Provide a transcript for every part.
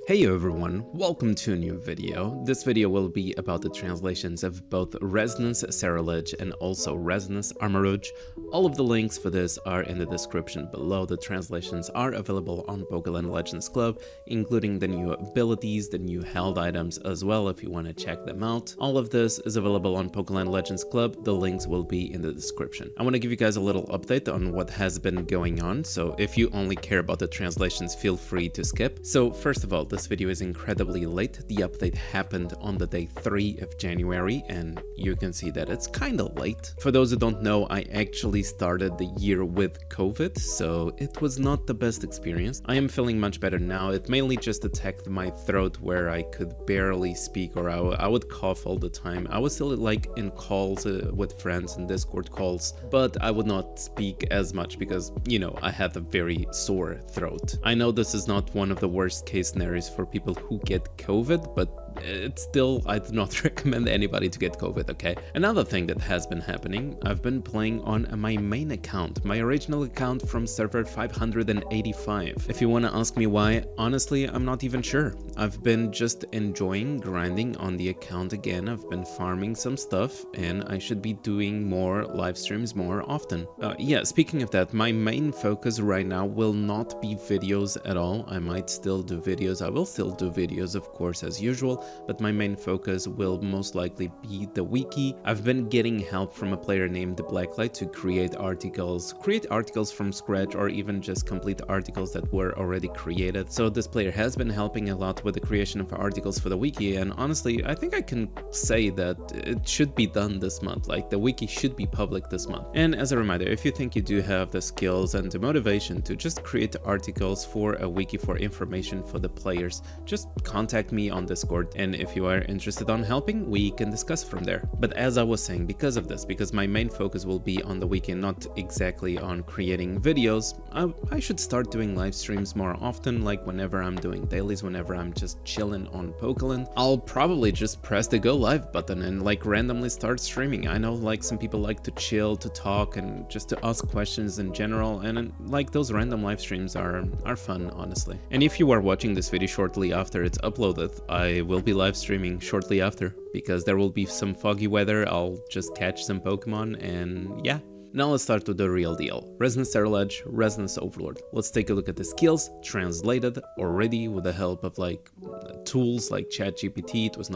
Hey everyone, welcome to a new video. This video will be about the translations of both Resonance Ceruledge and also Resonance Armarouge. All of the links for this are in the description below. The translations are available on Pokeland Legends Club, including the new abilities, the new held items as well if you want to check them out. All of this is available on Pokeland Legends Club. The links will be in the description. I want to give you guys a little update on what has been going on, so if you only care about the translations, feel free to skip. So first of all, this video is incredibly late. The update happened on the day 3 of January, and you can see that it's kinda late. For those who don't know, I actually started the year with COVID, so it was not the best experience. I am feeling much better now. It mainly just attacked my throat where I could barely speak, or I would cough all the time. I was still like in calls with friends and Discord calls, but I would not speak as much because, you know, I had a very sore throat. I know this is not one of the worst case scenarios for people who get COVID, but it's still, I do not recommend anybody to get COVID, okay? Another thing that has been happening, I've been playing on my main account, my original account from server 585. If you want to ask me why, honestly, I'm not even sure. I've been just enjoying grinding on the account again. I've been farming some stuff, and I should be doing more live streams more often. Yeah, speaking of that, my main focus right now will not be videos at all. I might still do videos. I will still do videos, of course, as usual, but my main focus will most likely be the wiki. I've been getting help from a player named Blacklight to create articles from scratch, or even just complete articles that were already created. So this player has been helping a lot with the creation of articles for the wiki, and honestly, I think I can say that it should be done this month. Like, the wiki should be public this month. And as a reminder, if you think you do have the skills and the motivation to just create articles for a wiki for information for the players, just contact me on Discord. And if you are interested on helping, we can discuss from there. But as I was saying, because my main focus will be on the weekend, not exactly on creating videos, I should start doing live streams more often, like whenever I'm doing dailies, whenever I'm just chilling on Pokeland. I'll probably just press the go live button and like randomly start streaming. I know like some people like to chill, to talk, and just to ask questions in general, and like those random live streams are fun, honestly. And if you are watching this video shortly after it's uploaded, I will be live streaming shortly after, because there will be some foggy weather. I'll just catch some Pokemon, and yeah. Now let's start with the real deal. Resonance Ceruledge, Resonance Overlord. Let's take a look at the skills, translated already with the help of like tools like ChatGPT. It was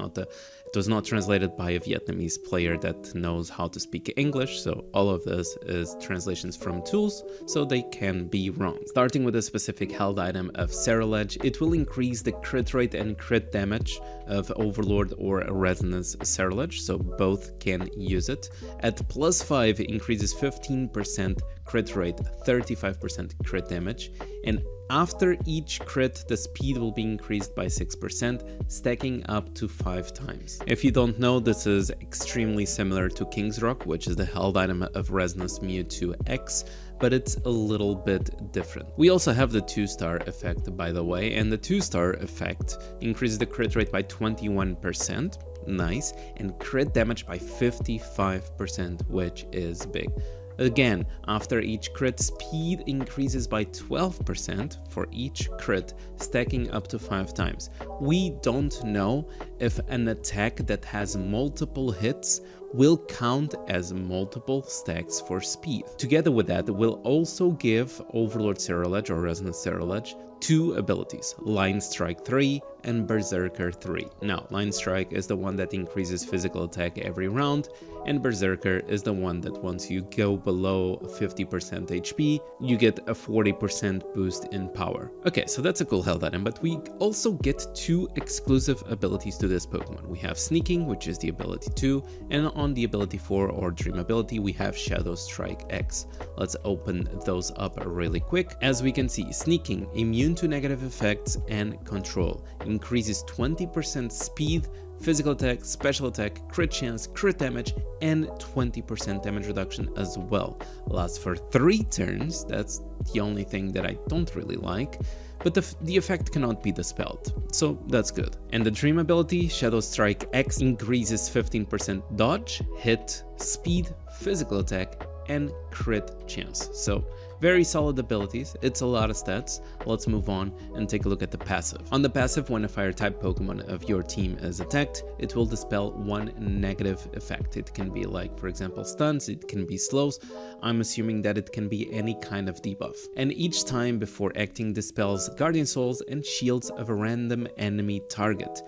not translated by a Vietnamese player that knows how to speak English, so all of this is translations from tools, so they can be wrong. Starting with a specific held item of Ceruledge, it will increase the crit rate and crit damage of Overlord or Resonance Ceruledge, so both can use it. At +5, it increases 15% crit rate, 35% crit damage, and after each crit, the speed will be increased by 6%, stacking up to 5 times. If you don't know, this is extremely similar to King's Rock, which is the held item of Resonance Mewtwo X, but it's a little bit different. We also have the 2-star effect, by the way, and the 2-star effect increases the crit rate by 21%, nice, and crit damage by 55%, which is big. Again, after each crit, speed increases by 12% for each crit, stacking up to 5 times. We don't know if an attack that has multiple hits will count as multiple stacks for speed. Together with that, we'll also give Overlord Ceruledge or Resonance Ceruledge 2 abilities, Line Strike 3 and Berserker 3. Now, Line Strike is the one that increases physical attack every round, and Berserker is the one that once you go below 50% HP, you get a 40% boost in power. Okay, so that's a cool held item, but we also get 2 exclusive abilities to this Pokemon. We have Sneaking, which is the ability 2, and on the ability 4 or Dream ability, we have Shadow Strike X. Let's open those up really quick. As we can see, Sneaking, immune to negative effects and control, increases 20% speed, physical attack, special attack, crit chance, crit damage, and 20% damage reduction as well. Lasts for 3 turns, that's the only thing that I don't really like, but the effect cannot be dispelled, so that's good. And the Dream ability, Shadow Strike X, increases 15% dodge, hit, speed, physical attack, and crit chance. So Very solid abilities, it's a lot of stats. Let's move on and take a look at the passive. On the passive, when a fire type Pokemon of your team is attacked, it will dispel one negative effect. It can be like, for example, stuns, it can be slows. I'm assuming that it can be any kind of debuff. And each time before acting dispels Guardian Souls and shields of a random enemy target.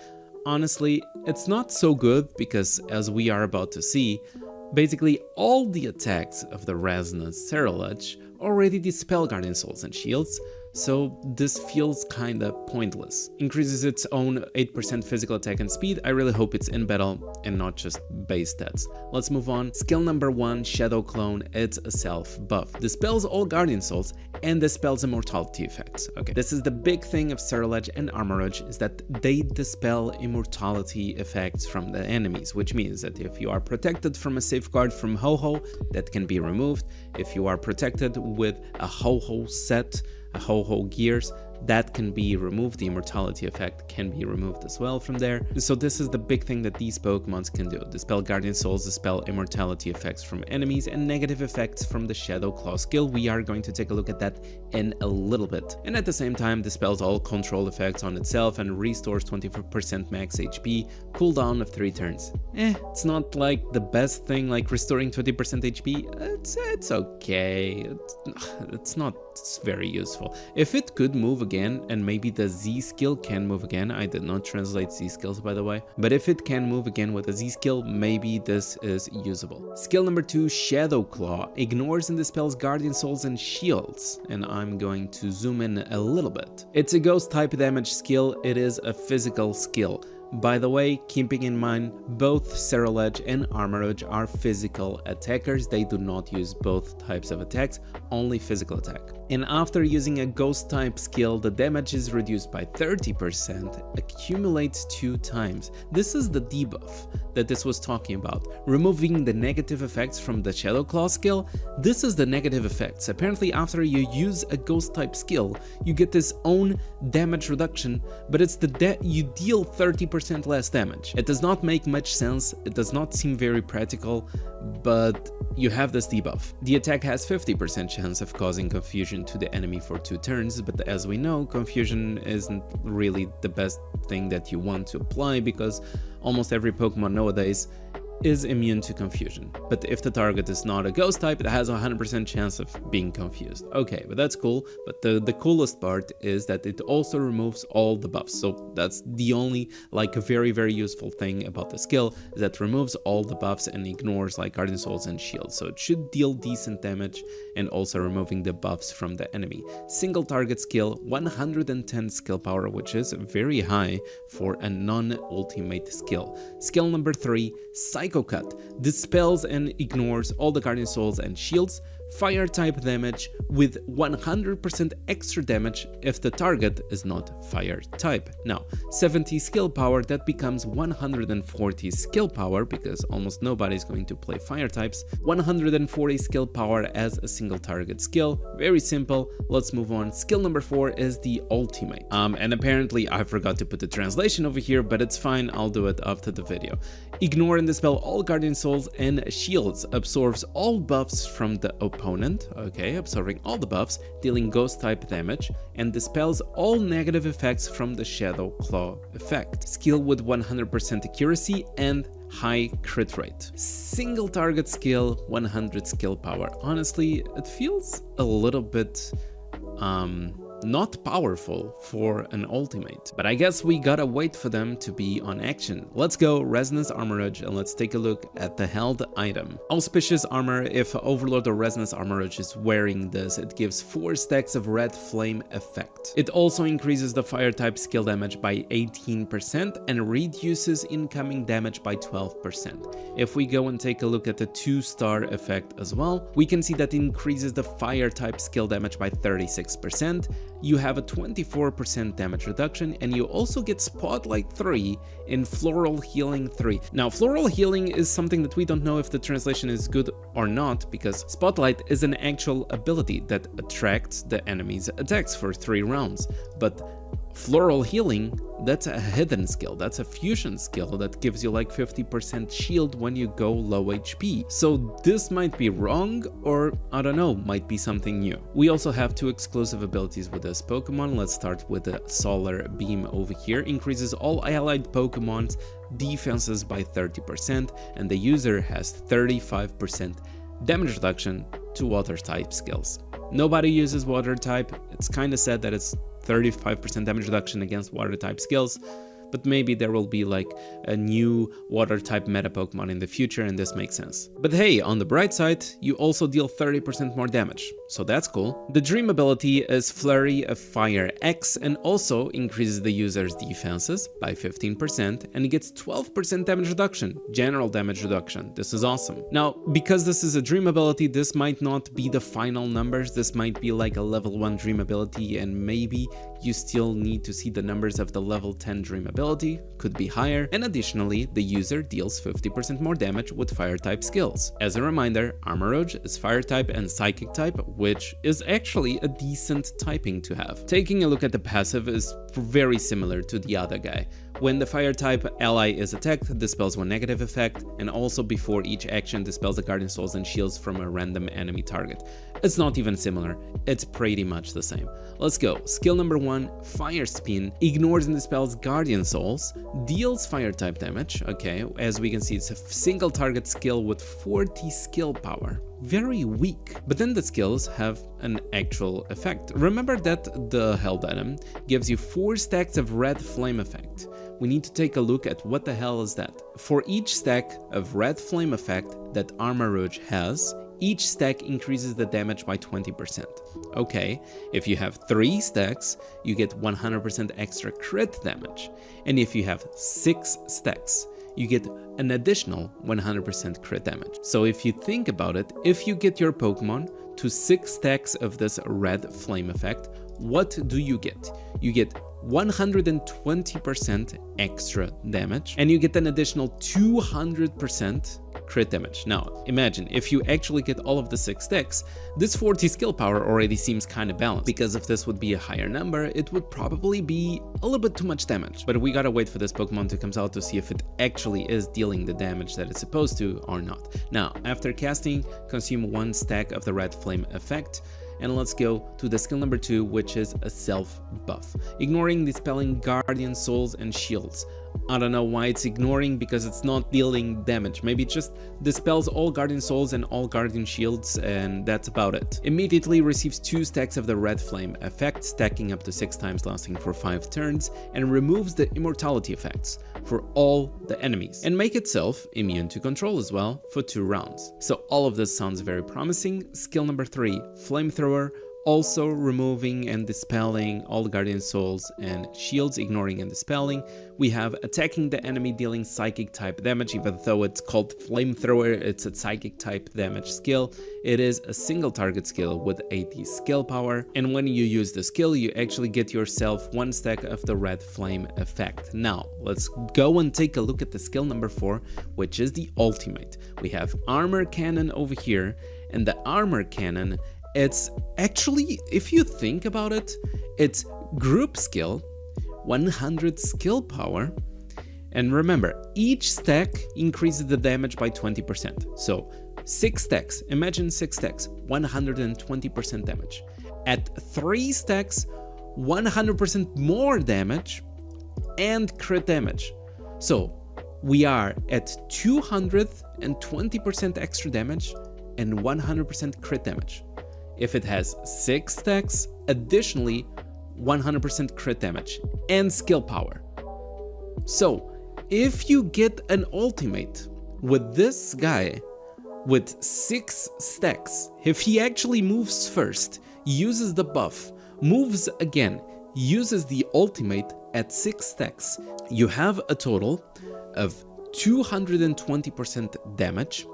Honestly, it's not so good because, as we are about to see, basically all the attacks of the Resonance Ceruledge already dispel Guardian Souls and shields, so this feels kinda pointless. Increases its own 8% physical attack and speed. I really hope it's in battle and not just base stats. Let's move on. Skill number 1, Shadow Clone. It's a self buff. Dispels all Guardian Souls and dispels immortality effects. Okay, this is the big thing of Ceruledge and Armarouge, is that they dispel immortality effects from the enemies, which means that if you are protected from a safeguard from Ho-Ho, that can be removed. If you are protected with a Ho-Ho set, Ho-Ho gears, that can be removed. The immortality effect can be removed as well from there. So this is the big thing that these Pokemons can do. Dispel Guardian Souls, dispel immortality effects from enemies, and negative effects from the Shadow Claw skill. We are going to take a look at that in a little bit. And at the same time, dispels all control effects on itself and restores 24% max HP, cooldown of 3 turns. It's not like the best thing, like restoring 20% HP. It's okay. It's not very useful. If it could move again, and maybe the Z skill can move again. I did not translate Z skills, by the way, but if it can move again with a Z skill, maybe this is usable. Skill number 2, Shadow Claw, ignores and dispels Guardian Souls and shields, and I'm going to zoom in a little bit. It's a ghost type damage skill. It is a physical skill. By the way, keeping in mind, both Ceruledge and Armarouge are physical attackers. They do not use both types of attacks, only physical attack. And after using a ghost type skill, the damage is reduced by 30%, accumulates 2 times. This is the debuff that this was talking about. Removing the negative effects from the Shadow Claw skill, this is the negative effects. Apparently after you use a ghost type skill, you get this own damage reduction, but it's you deal 30% less damage. It does not make much sense, it does not seem very practical, but you have this debuff. The attack has 50% chance of causing confusion to the enemy for 2 turns, but as we know, confusion isn't really the best thing that you want to apply because almost every Pokemon nowadays is immune to confusion. But if the target is not a ghost type, it has a 100% chance of being confused. Okay, but that's cool. But the coolest part is that it also removes all the buffs. So that's the only like very, very useful thing about the skill, is that removes all the buffs and ignores like Guardian Souls and shields. So it should deal decent damage and also removing the buffs from the enemy. Single target skill, 110 skill power, which is very high for a non-ultimate skill. Skill number 3, Psycho Cut, dispels and ignores all the Guardian Souls and shields, fire type damage with 100% extra damage if the target is not fire type. Now, 70 skill power, that becomes 140 skill power because almost nobody is going to play fire types. 140 skill power as a single target skill. Very simple. Let's move on. Skill number 4 is the ultimate. And apparently I forgot to put the translation over here, but it's fine. I'll do it after the video. Ignore and dispel all Guardian Souls and shields. Absorbs all buffs from the opponent, okay, absorbing all the buffs, dealing ghost type damage, and dispels all negative effects from the Shadow Claw effect. Skill with 100% accuracy and high crit rate. Single target skill, 100 skill power. Honestly, it feels a little bit not powerful for an ultimate, but I guess we gotta wait for them to be on action. Let's go Resonance Armarouge and let's take a look at the held item. Auspicious Armor. If Overlord or Resonance Armarouge is wearing this, it gives 4 stacks of red flame effect. It also increases the fire type skill damage by 18% and reduces incoming damage by 12%. If we go and take a look at the 2-star effect as well, we can see that it increases the fire type skill damage by 36%. You have a 24% damage reduction, and you also get Spotlight 3 in Floral Healing 3. Now, Floral Healing is something that we don't know if the translation is good or not, because Spotlight is an actual ability that attracts the enemy's attacks for 3 rounds, but Floral Healing, that's a hidden skill, that's a fusion skill that gives you like 50% shield when you go low HP. So this might be wrong, or I don't know, might be something new. We also have 2 exclusive abilities with this Pokemon. Let's start with the Solar Beam over here. Increases all allied Pokemon's defenses by 30%, and the user has 35% damage reduction to water type skills. Nobody uses water type. It's kind of sad that it's 35% damage reduction against water type skills, but maybe there will be like a new water type meta Pokemon in the future and this makes sense. But hey, on the bright side, you also deal 30% more damage, so that's cool. The Dream ability is Flurry of Fire X and also increases the user's defenses by 15% and it gets 12% damage reduction, general damage reduction. This is awesome. Now, because this is a Dream ability, this might not be the final numbers. This might be like a level 1 Dream ability and maybe you still need to see the numbers of the level 10 Dream ability, could be higher, and additionally, the user deals 50% more damage with fire type skills. As a reminder, Armarouge is fire type and psychic type, which is actually a decent typing to have. Taking a look at the passive is very similar to the other guy. When the fire type ally is attacked, dispels one negative effect, and also before each action dispels the Guardian Souls and shields from a random enemy target. It's not even similar, it's pretty much the same. Let's go. Skill number 1, Fire Spin, ignores and dispels Guardian Souls, deals fire type damage. Okay, as we can see, it's a single target skill with 40 skill power. Very weak. But then the skills have an actual effect. Remember that the held item gives you 4 stacks of red flame effect. We need to take a look at what the hell is that. For each stack of red flame effect that Armarouge has, each stack increases the damage by 20%. Okay, if you have 3 stacks, you get 100% extra crit damage. And if you have 6 stacks, you get an additional 100% crit damage. So if you think about it, if you get your Pokemon to 6 stacks of this red flame effect, what do you get? You get 120% extra damage and you get an additional 200% crit damage. Now imagine if you actually get all of the 6 stacks, this 40 skill power already seems kind of balanced, because if this would be a higher number, it would probably be a little bit too much damage. But we gotta wait for this Pokemon to come out to see if it actually is dealing the damage that it's supposed to or not. Now after casting, consume 1 stack of the red flame effect. And let's go to the skill number 2, which is a self buff. Ignoring dispelling Guardian Souls and shields. I don't know why it's ignoring, because it's not dealing damage. Maybe it just dispels all Guardian Souls and all Guardian Shields, and that's about it. Immediately receives 2 stacks of the Red Flame effect, stacking up to 6 times, lasting for 5 turns, and removes the immortality effects for all the enemies, and make itself immune to control as well for 2 rounds. So all of this sounds very promising. Skill number 3, Flamethrower. Also removing and dispelling all Guardian Souls and shields, ignoring and dispelling. We have attacking the enemy, dealing psychic type damage. Even though it's called Flamethrower, it's a psychic type damage skill. It is a single target skill with 80 skill power, and when you use the skill, you actually get yourself 1 stack of the red flame effect. Now let's go and take a look at the skill number 4, which is the ultimate. We have Armor Cannon over here, and the Armor Cannon, it's actually, if you think about it, it's group skill, 100 skill power, and remember, each stack increases the damage by 20%. So 6 stacks, imagine 6 stacks, 120% damage. At 3 stacks, 100% more damage and crit damage. So we are at 220% extra damage and 100% crit damage. If it has 6 stacks, additionally 100% crit damage and skill power. So if you get an ultimate with this guy with 6 stacks, if he actually moves first, uses the buff, moves again, uses the ultimate at 6 stacks, you have a total of 220% damage,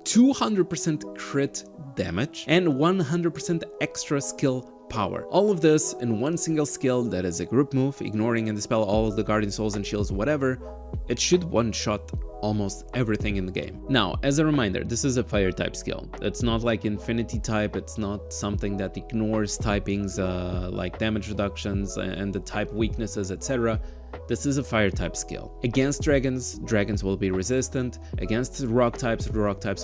200% crit damage, and 100% extra skill power. All of this in one single skill that is a group move, ignoring and dispel all of the Guardian Souls and Shields, whatever. It should one-shot almost everything in the game. Now, as a reminder, this is a fire type skill. It's not like Infinity type, it's not something that ignores typings like damage reductions and the type weaknesses, etc. This is a fire type skill. Against dragons, dragons will be resistant. Against rock types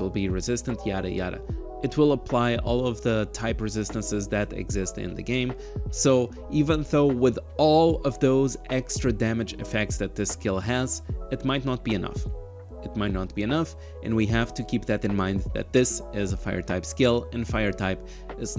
will be resistant, yada yada. It will apply all of the type resistances that exist in the game. So even though with all of those extra damage effects that this skill has, it might not be enough. It might not be enough, and we have to keep that in mind that this is a fire type skill, and fire type is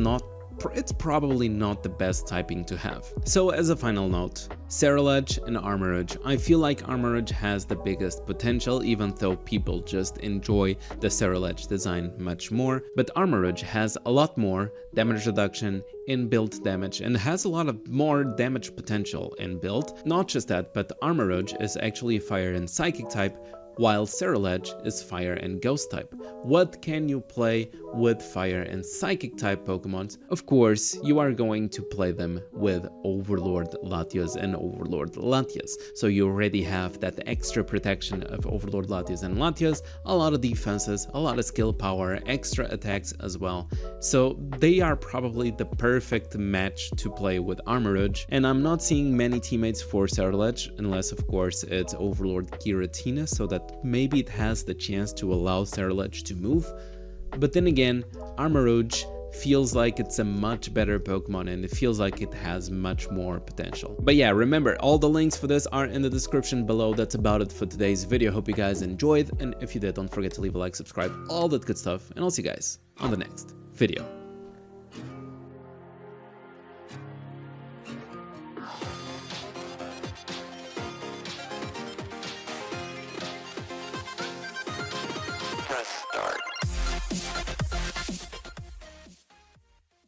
it's probably not the best typing to have. So as a final note, Ceruledge and Armarouge. I feel like Armarouge has the biggest potential, even though people just enjoy the Ceruledge design much more, but Armarouge has a lot more damage reduction, in-build damage, and has a lot of more damage potential in build. Not just that, but Armarouge is actually fire and psychic type, while Ceruledge is fire and ghost type. What can you play with fire and psychic type Pokemons? Of course, you are going to play them with Overlord Latios and Overlord Latias. So you already have that extra protection of Overlord Latios and Latias, a lot of defenses, a lot of skill power, extra attacks as well. So they are probably the perfect match to play with Armarouge, and I'm not seeing many teammates for Ceruledge, unless of course it's Overlord Giratina, so that maybe it has the chance to allow Ceruledge to move. But then again, Armarouge feels like it's a much better Pokemon and it feels like it has much more potential. But yeah, remember, all the links for this are in the description below. That's about it for today's video. Hope you guys enjoyed, and if you did, don't forget to leave a like, subscribe, all that good stuff, and I'll see you guys on the next video.